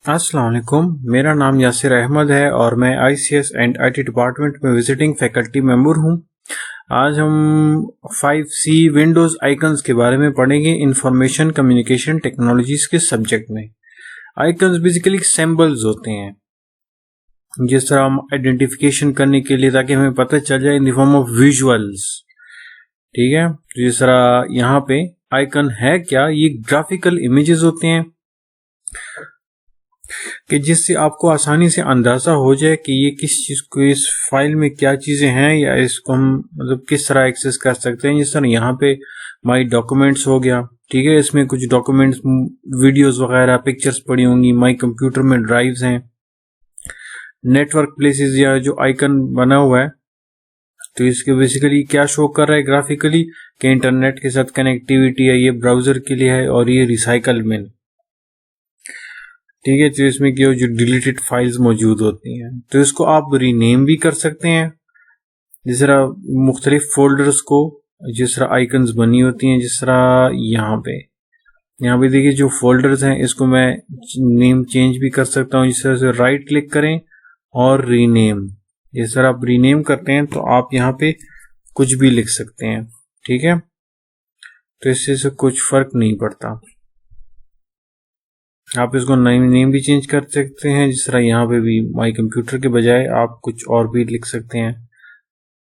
अस्सलाम वालेकुम, मेरा नाम यासिर अहमद है और मैं ICS एंड IT डिपार्टमेंट में विजिटिंग फैकल्टी मेंबर हूं। आज हम 5C विंडोज़ आइकन्स के बारे में पढ़ेंगे इंफॉर्मेशन कम्युनिकेशन टेक्नोलॉजीज के सब्जेक्ट में। आइकन्स बेसिकली सिंबल्स होते हैं, जिस तरह हम आइडेंटिफिकेशन करने के लिए, ताकि हमें पता चल जाए in the form of visuals. ठीक है, तो जिस तरह यहाँ पे आइकन है क्या, ये ग्राफिकल इमेजेस होते हैं कि जिससे आपको आसानी से अंदाजा हो जाए कि ये किस चीज को, इस फाइल में क्या चीजें हैं या इसको हम मतलब किस तरह एक्सेस कर सकते हैं। जिस तरह यहाँ पे माई डॉक्यूमेंट्स हो गया, ठीक है, इसमें कुछ डॉक्यूमेंट्स, वीडियोस वगैरह, पिक्चर्स पड़ी होंगी। माई कंप्यूटर में ड्राइव्स हैं। नेटवर्क प्लेसेस या जो आइकन बना हुआ है, तो इसके बेसिकली क्या शो कर रहा है ग्राफिकली कि इंटरनेट के साथ कनेक्टिविटी है, ये ब्राउजर के लिए है और ये रिसाइकल बिन। ठीक है, तो इसमें क्या जो डिलीटेड फाइल्स मौजूद होती हैं, तो इसको आप रीनेम भी कर सकते हैं। जिस तरह मुख्तलिफ फोल्डर्स को, जिस तरह आइकन्स बनी होती हैं, जिस तरह यहाँ पे देखिए जो फोल्डर्स हैं, इसको मैं नेम चेंज भी कर सकता हूँ। जिस तरह से राइट क्लिक करें और रीनेम, जिस तरह आप रीनेम करते हैं तो आप यहाँ पे कुछ भी लिख सकते हैं। ठीक है, तो इससे से कुछ फर्क नहीं पड़ता। आप इसको नेम भी चेंज कर सकते हैं। जिस तरह यहाँ पे भी माई कंप्यूटर के बजाय आप कुछ और भी लिख सकते हैं,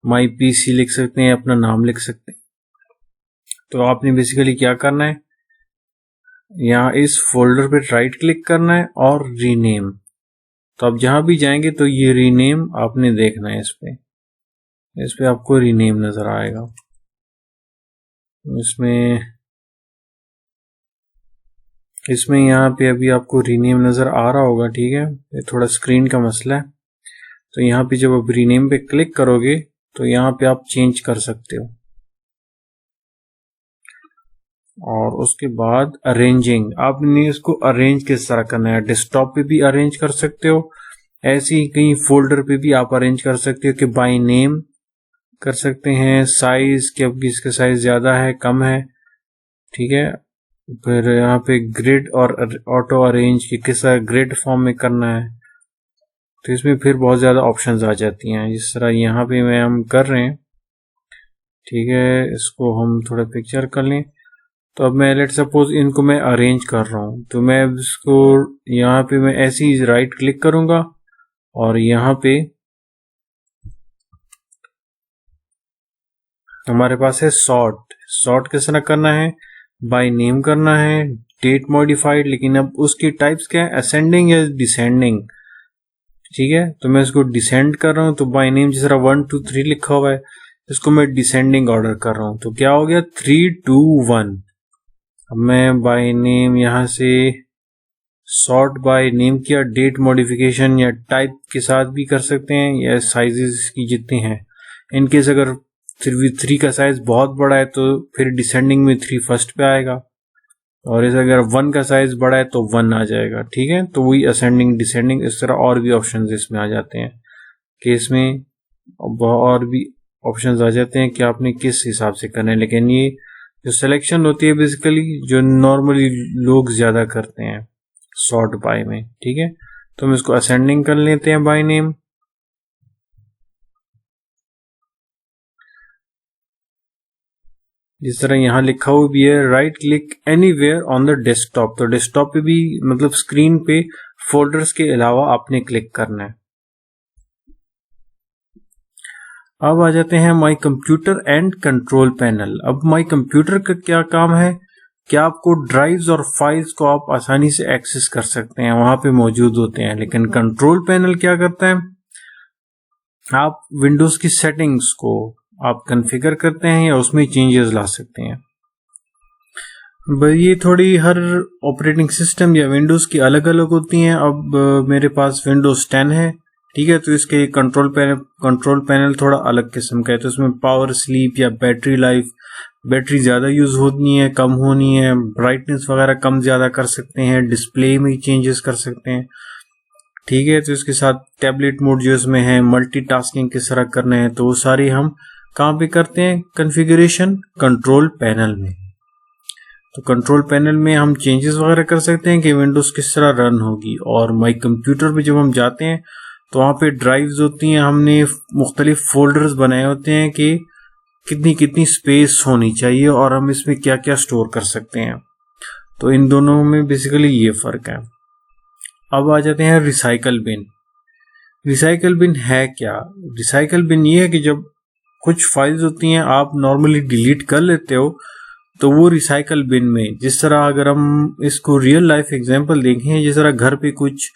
माई PC लिख सकते हैं, अपना नाम लिख सकते हैं। तो आपने बेसिकली क्या करना है, यहाँ इस फोल्डर पे राइट क्लिक करना है और रीनेम। तो आप जहां भी जाएंगे तो ये रीनेम आपने देखना है। इस पे आपको रीनेम नजर आएगा। इसमें यहाँ पे अभी आपको रीनेम नजर आ रहा होगा। ठीक है, ये थोड़ा स्क्रीन का मसला है। तो यहाँ पे जब आप रीनेम पे क्लिक करोगे तो यहाँ पे आप चेंज कर सकते हो। और उसके बाद अरेंजिंग, आपने इसको अरेंज किस तरह करना है। डेस्कटॉप पे भी अरेंज कर सकते हो, ऐसे ही कहीं फोल्डर पे भी आप अरेंज कर सकते हो कि बाय नेम कर सकते हैं। साइज कि अब किसका साइज ज्यादा है कम है। ठीक है, फिर यहाँ पे ग्रिड और ऑटो अरेंज कि किस ग्रिड फॉर्म में करना है। तो इसमें फिर बहुत ज्यादा ऑप्शंस आ जाती हैं, जिस तरह यहाँ पे हम कर रहे हैं। ठीक है, इसको हम थोड़ा पिक्चर कर लें। तो अब मैं लेट सपोज इनको मैं अरेंज कर रहा हूँ, तो मैं इसको यहाँ पे मैं ऐसे ही राइट क्लिक करूंगा और यहाँ पे हमारे पास है सॉर्ट किस तरह करना है, बाय नेम करना है, डेट मॉडिफाइड। लेकिन अब उसकी टाइप्स क्या है, असेंडिंग या डिसेंडिंग। ठीक है, तो मैं इसको डिसेंड कर रहा हूँ, तो बाय नेम जिस तरह 1 2 3 लिखा हुआ है, इसको मैं डिसेंडिंग ऑर्डर कर रहा हूँ। तो क्या हो गया, 3 2 1। अब मैं बाय नेम यहाँ से सॉर्ट बाय नेम किया। डेट मॉडिफिकेशन या टाइप के साथ भी कर सकते हैं, या साइजेस की जितने हैं। इनकेस अगर 3 का साइज बहुत बड़ा है तो फिर डिसेंडिंग में 3 फर्स्ट पे आएगा, और इस अगर 1 का साइज बड़ा है तो 1 आ जाएगा। ठीक है, तो वही असेंडिंग डिसेंडिंग, इस तरह और भी ऑप्शन इसमें आ जाते हैं कि इसमें और भी ऑप्शंस आ जाते हैं कि आपने किस हिसाब से करना है। लेकिन ये जो सिलेक्शन होती है बेसिकली जो नॉर्मली लोग ज्यादा करते हैं सॉर्ट बाय में। ठीक है, तो हम इसको असेंडिंग कर लेते हैं बाय नेम। जिस तरह यहाँ लिखा हुआ भी है, right click anywhere on the desktop. तो डेस्कटॉप पे भी मतलब स्क्रीन पे फोल्डर्स के अलावा आपने क्लिक करना है। अब आ जाते हैं my computer and control panel. अब माई कंप्यूटर का क्या काम है कि आपको ड्राइव्स और फाइल्स को आप आसानी से एक्सेस कर सकते हैं, वहां पे मौजूद होते हैं। लेकिन कंट्रोल पैनल क्या करता है, आप विंडोज की सेटिंग्स को आप कॉन्फ़िगर करते हैं या उसमें चेंजेस ला सकते हैं। ये थोड़ी हर ऑपरेटिंग सिस्टम या विंडोज की अलग अलग होती हैं। अब मेरे पास विंडोज 10 है। ठीक है, तो इसके कंट्रोल पैनल थोड़ा अलग किस्म का है। तो इसमें पावर स्लीप या बैटरी लाइफ, बैटरी ज्यादा यूज होनी है कम होनी है, ब्राइटनेस वगैरह कम ज्यादा कर सकते हैं, डिस्प्ले में चेंजेस कर सकते हैं। ठीक है, तो इसके साथ टैबलेट मोड जो इसमें है, मल्टीटास्किंग किस तरह करना है, तो वो सारी हम कहाँ पे करते हैं, कॉन्फ़िगरेशन कंट्रोल पैनल में। तो कंट्रोल पैनल में हम चेंजेस वगैरह कर सकते हैं कि विंडोज़ किस तरह रन होगी। और माई कंप्यूटर पे जब हम जाते हैं तो वहाँ पे ड्राइव्स होती हैं, हमने मुख्तलिफ फोल्डर्स बनाए होते हैं कि कितनी कितनी स्पेस होनी चाहिए और हम इसमें क्या क्या स्टोर कर सकते हैं। तो इन दोनों में बेसिकली ये फ़र्क है। अब आ जाते हैं रिसाइकल बिन। रिसाइकल बिन है क्या? रिसाइकल बिन ये है कि जब कुछ फाइल्स होती हैं आप नॉर्मली डिलीट कर लेते हो तो वो रिसाइकल बिन में, जिस तरह अगर हम इसको रियल लाइफ एग्जांपल देखें, जिस तरह घर पे कुछ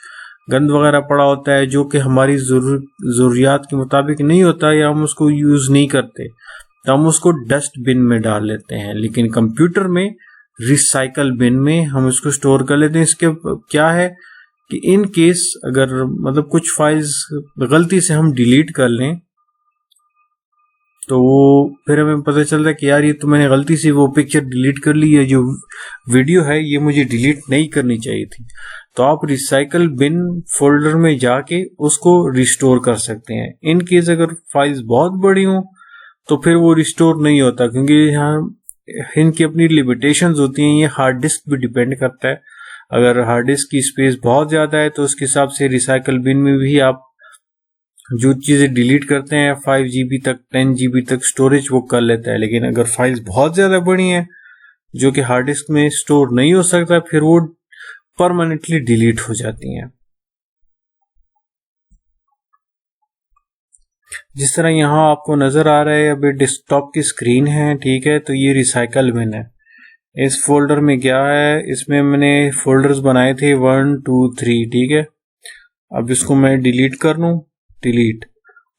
गंद वगैरह पड़ा होता है जो कि हमारी ज़रूरियात के मुताबिक नहीं होता या हम उसको यूज़ नहीं करते, तो हम उसको डस्ट बिन में डाल लेते हैं। लेकिन कंप्यूटर में रिसाइकल बिन में हम इसको स्टोर कर लेते हैं। इसके क्या है कि इन केस अगर मतलब कुछ फाइल्स गलती से हम डिलीट कर लें तो वो फिर हमें पता चलता है कि यार ये तो मैंने गलती से वो पिक्चर डिलीट कर ली है, जो वीडियो है ये मुझे डिलीट नहीं करनी चाहिए थी। तो आप रिसाइकल बिन फोल्डर में जाके उसको रिस्टोर कर सकते हैं। इन केस अगर फाइल्स बहुत बड़ी हो तो फिर वो रिस्टोर नहीं होता, क्योंकि यहाँ इनकी अपनी लिमिटेशंस होती हैं। ये हार्ड डिस्क भी डिपेंड करता है। अगर हार्ड डिस्क की स्पेस बहुत ज़्यादा है तो उसके हिसाब से रिसाइकल बिन में भी आप जो चीज़ें डिलीट करते हैं 5 GB तक 10 GB तक स्टोरेज वो कर लेता है। लेकिन अगर फाइल्स बहुत ज़्यादा बड़ी हैं जो कि हार्ड डिस्क में स्टोर नहीं हो सकता, फिर वो परमानेंटली डिलीट हो जाती हैं। जिस तरह यहाँ आपको नज़र आ रहा है, अभी डेस्कटॉप की स्क्रीन है, ठीक है, तो ये रिसाइकल बिन है। इस फोल्डर में क्या है, इसमें मैंने फोल्डर्स बनाए थे 1 2 3, ठीक है। अब इसको मैं डिलीट कर लूँ, डिलीट,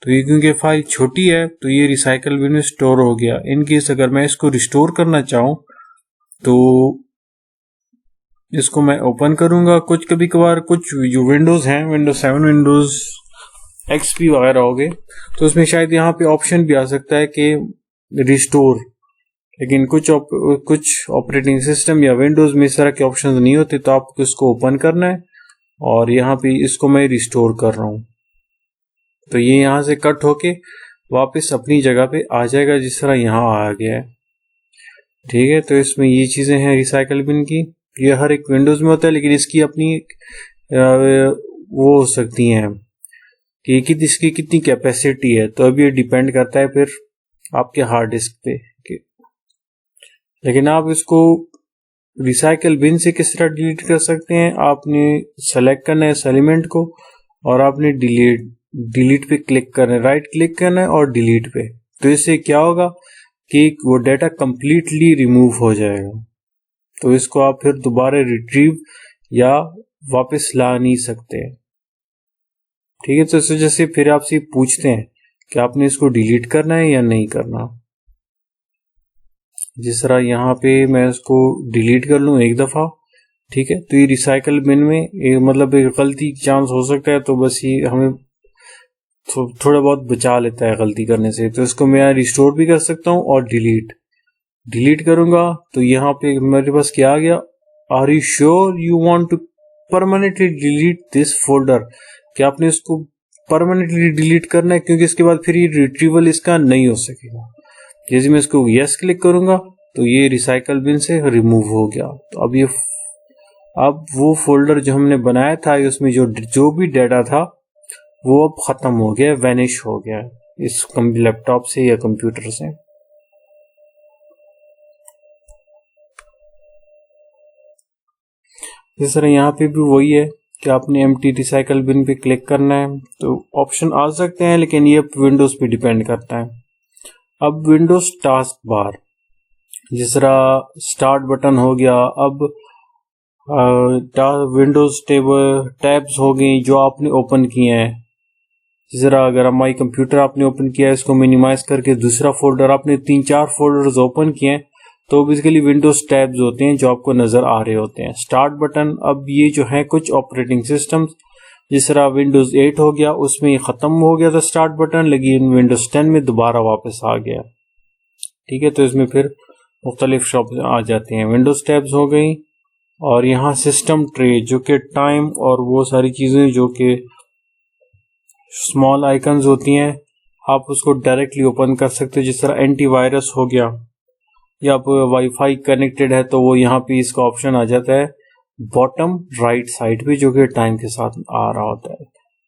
तो ये क्योंकि फाइल छोटी है तो ये रिसाइकल बिन में स्टोर हो गया। इन केस अगर मैं इसको रिस्टोर करना चाहूँ तो इसको मैं ओपन करूँगा। कुछ कभी कभार कुछ जो विंडोज़ हैं, विंडोज 7 विंडोज़ XP वगैरह हो गए, तो उसमें शायद यहाँ पे ऑप्शन भी आ सकता है कि रिस्टोर। लेकिन कुछ ऑपरेटिंग सिस्टम या विंडोज़ में इस तरह के ऑप्शन नहीं होते, तो आपको इसको ओपन करना है और यहाँ पे इसको मैं रिस्टोर कर रहा हूँ। तो ये यहाँ से कट होके वापस अपनी जगह पे आ जाएगा, जिस तरह यहाँ आ गया है, ठीक है। तो इसमें ये चीज़ें हैं रिसाइकल बिन की। ये हर एक विंडोज़ में होता है, लेकिन इसकी अपनी वो हो सकती हैं कि इसकी कितनी कैपेसिटी है, तो अब ये डिपेंड करता है फिर आपके हार्ड डिस्क पे। लेकिन आप इसको रिसाइकल बिन से किस तरह डिलीट कर सकते हैं, आपने सेलेक्ट करना है इस एलिमेंट को और आपने डिलीट पे क्लिक करना है, राइट क्लिक करना है और डिलीट पे। तो इससे क्या होगा कि वो डाटा कंप्लीटली रिमूव हो जाएगा। तो इसको आप फिर दोबारा रिट्रीव या वापस ला नहीं सकते, ठीक है। तो इस वजह से फिर आपसे पूछते हैं कि आपने इसको डिलीट करना है या नहीं करना। जिस तरह यहाँ पे मैं इसको डिलीट कर लूँ एक दफ़ा, ठीक है, तो ये रिसाइकल बिन में मतलब एक गलती चांस हो सकता है, तो बस ये हमें थोड़ा बहुत बचा लेता है गलती करने से। तो इसको मैं रिस्टोर भी कर सकता हूँ और डिलीट करूँगा तो यहाँ पे मेरे पास क्या आ गया, are you sure you want to permanently delete this folder, कि आपने इसको परमानेंटली डिलीट करना है, क्योंकि इसके बाद फिर ये रिट्रीवल इसका नहीं हो सकेगा। जैसे मैं इसको यस क्लिक करूंगा तो ये रिसाइकल बिन से रिमूव हो गया। तो अब वो फोल्डर जो हमने बनाया था उसमें जो भी डाटा था वो अब खत्म हो गया, वैनिश हो गया इस लैपटॉप से या कंप्यूटर से। इस तरह यहाँ पे भी वही है कि आपने एम्प्टी रिसाइकल बिन पे क्लिक करना है, तो ऑप्शन आ सकते हैं, लेकिन ये विंडोज पे डिपेंड करता है। अब विंडोज टास्क बार, जिस तरह स्टार्ट बटन हो गया, अब विंडोज टैब्स हो गई जो आपने ओपन किए हैं। जिस तरह अगर माई कंप्यूटर आपने ओपन किया है, इसको मिनिमाइज करके दूसरा फोल्डर आपने 3-4 फोल्डर्स ओपन किए हैं, तो बेसिकली विंडोज टैब्स होते हैं जो आपको नजर आ रहे होते हैं। स्टार्ट बटन, अब ये जो है कुछ ऑपरेटिंग सिस्टम्स, जिस तरह विंडोज 8 हो गया उसमें ये खत्म हो गया था स्टार्ट बटन, लेकिन विंडोज 10 में दोबारा वापस आ गया, ठीक है। तो इसमें फिर मुख्तलिफ शॉप आ जाते हैं, विंडोज टैब्स हो गई। और यहाँ सिस्टम ट्रे जो कि टाइम और वो सारी चीज़ें जो कि स्मॉल आइकन्स होती हैं, आप उसको डायरेक्टली ओपन कर सकते हो। जिस तरह एंटीवायरस हो गया, या वाईफाई कनेक्टेड है तो वो यहाँ पे इसका ऑप्शन आ जाता है बॉटम राइट साइड पे, जो कि टाइम के साथ आ रहा होता है।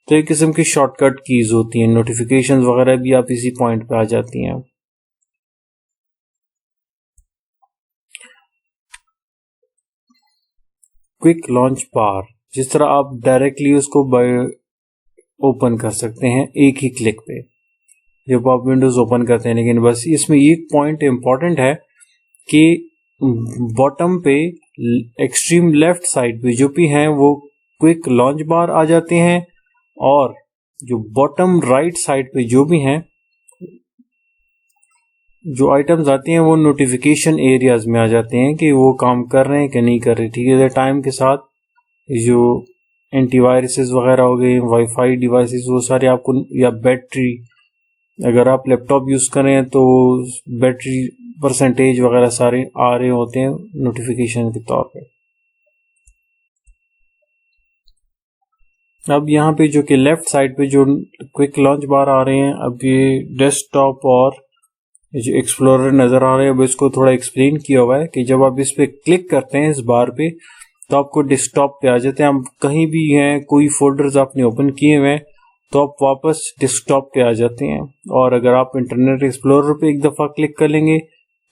तो एक किस्म की शॉर्टकट कीज होती हैं, नोटिफिकेशंस वगैरह भी आप इसी पॉइंट पे आ जाती हैं। क्विक लॉन्च बार, जिस तरह आप डायरेक्टली उसको ओपन कर सकते हैं एक ही क्लिक पे जब आप विंडोज ओपन करते हैं। लेकिन बस इसमें एक पॉइंट इंपॉर्टेंट है कि बॉटम पे एक्सट्रीम लेफ्ट साइड पे जो भी हैं वो क्विक लॉन्च बार आ जाते हैं, और जो बॉटम राइट साइड पे जो भी हैं जो आइटम्स आती हैं वो नोटिफिकेशन एरियाज में आ जाते हैं कि वो काम कर रहे हैं कि नहीं कर रहे। ठीक है, टाइम के साथ जो एंटीवायरसेस वगैरह हो गए, वाईफाई डिवाइसेस, वो सारे आपको, या बैटरी, अगर आप लैपटॉप यूज कर रहे हैं तो बैटरी परसेंटेज वगैरह सारे आ रहे होते हैं नोटिफिकेशन के तौर पे। अब यहाँ पे जो कि लेफ्ट साइड पे जो क्विक लॉन्च बार आ रहे हैं, अब ये डेस्कटॉप और जो एक्सप्लोरर नजर आ रहे हैं, अब इसको थोड़ा एक्सप्लेन किया हुआ है कि जब आप इस पे क्लिक करते हैं इस बार पे तो आपको डेस्कटॉप पे आ जाते हैं। आप कहीं भी हैं, कोई फोल्डर्स आपने ओपन किए हुए हैं तो आप वापस डेस्कटॉप पे आ जाते हैं। और अगर आप इंटरनेट एक्सप्लोरर पे एक दफा क्लिक कर लेंगे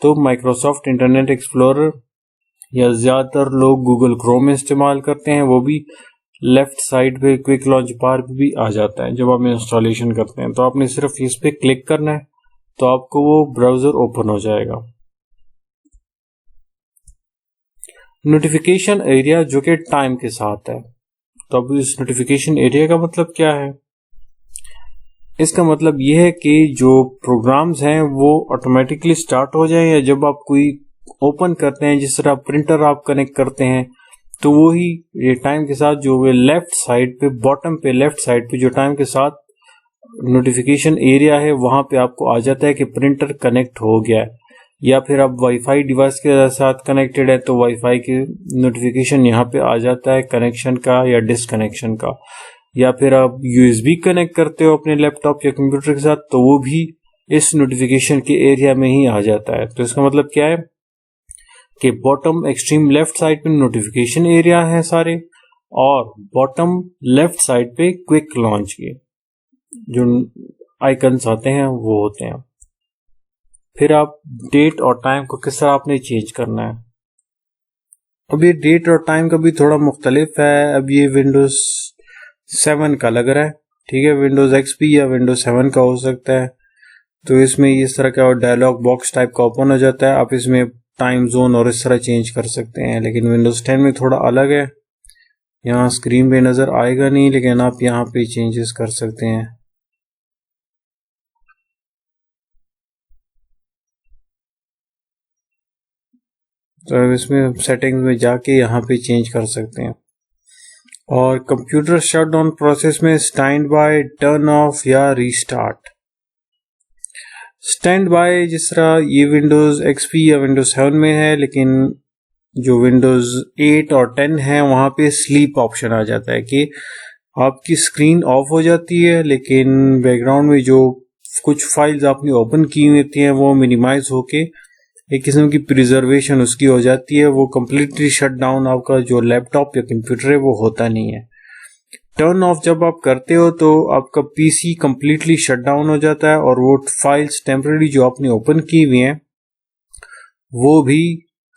तो माइक्रोसॉफ्ट इंटरनेट एक्सप्लोरर, या ज्यादातर लोग गूगल क्रोम इस्तेमाल करते हैं, वो भी लेफ्ट साइड पे क्विक लॉन्च बार भी आ जाता है जब आप इंस्टॉलेशन करते हैं। तो आपने सिर्फ इस पे क्लिक करना है तो आपको वो ब्राउजर ओपन हो जाएगा। नोटिफिकेशन एरिया जो कि टाइम के साथ है, तो अब इस नोटिफिकेशन एरिया का मतलब क्या है? इसका मतलब यह है कि जो प्रोग्राम्स हैं वो ऑटोमेटिकली स्टार्ट हो जाए, या जब आप कोई ओपन करते हैं, जिस तरह प्रिंटर आप कनेक्ट करते हैं, तो वो ही ये टाइम के साथ जो वे लेफ्ट साइड पे, बॉटम पे लेफ्ट साइड पे जो टाइम के साथ नोटिफिकेशन एरिया है वहां पे आपको आ जाता है कि प्रिंटर कनेक्ट हो गया है। या फिर आप वाईफाई डिवाइस के साथ कनेक्टेड है तो वाईफाई की नोटिफिकेशन यहाँ पे आ जाता है कनेक्शन का या डिसकनेक्शन का। या फिर आप यूएसबी कनेक्ट करते हो अपने लैपटॉप या कंप्यूटर के साथ तो वो भी इस नोटिफिकेशन के एरिया में ही आ जाता है। तो इसका मतलब क्या है कि बॉटम एक्सट्रीम लेफ्ट साइड पे नोटिफिकेशन एरिया है सारे, और बॉटम लेफ्ट साइड पे क्विक लॉन्च के जो आइकन्स आते हैं वो होते हैं। फिर आप डेट और टाइम को किस तरह आपने चेंज करना है। अब ये डेट और टाइम का भी थोड़ा मुख्तलिफ है। अब ये विंडोज 7 का लग रहा है, ठीक है, विंडोज एक्सपी या विंडोज 7 का हो सकता है। तो इसमें इस तरह का डायलॉग बॉक्स टाइप का ओपन हो जाता है, आप इसमें टाइम जोन और इस तरह चेंज कर सकते हैं। लेकिन विंडोज 10 में थोड़ा अलग है, यहाँ स्क्रीन पे नजर आएगा नहीं, लेकिन आप यहाँ पे चेंजेस कर सकते हैं। तो इसमें सेटिंग्स में जाके यहाँ पे चेंज कर सकते हैं। और कंप्यूटर शटडाउन प्रोसेस में स्टैंड बाय, टर्न ऑफ या रीस्टार्ट। स्टैंड बाय जिस तरह ये विंडोज एक्सपी या विंडोज 7 में है, लेकिन जो विंडोज 8 और 10 है वहां पे स्लीप ऑप्शन आ जाता है कि आपकी स्क्रीन ऑफ हो जाती है लेकिन बैकग्राउंड में जो कुछ फाइल्स आपने ओपन की हुई होती हैं वो मिनिमाइज होके एक किस्म की प्रिजर्वेशन उसकी हो जाती है। वो कंप्लीटली शट डाउन आपका जो लैपटॉप या कंप्यूटर है वो होता नहीं है। टर्न ऑफ जब आप करते हो तो आपका पीसी कंप्लीटली शट डाउन हो जाता है और वो फाइल्स टेम्पररी जो आपने ओपन की हुई हैं वो भी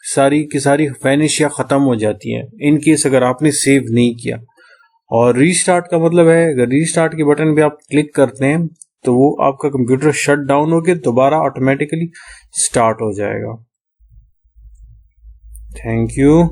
सारी की सारी वैनिश या खत्म हो जाती हैं, इन केस अगर आपने सेव नहीं किया। और रीस्टार्ट का मतलब है अगर रीस्टार्ट के बटन पे आप क्लिक करते हैं तो वो आपका कंप्यूटर शट डाउन होकर दोबारा ऑटोमेटिकली स्टार्ट हो जाएगा। Thank you.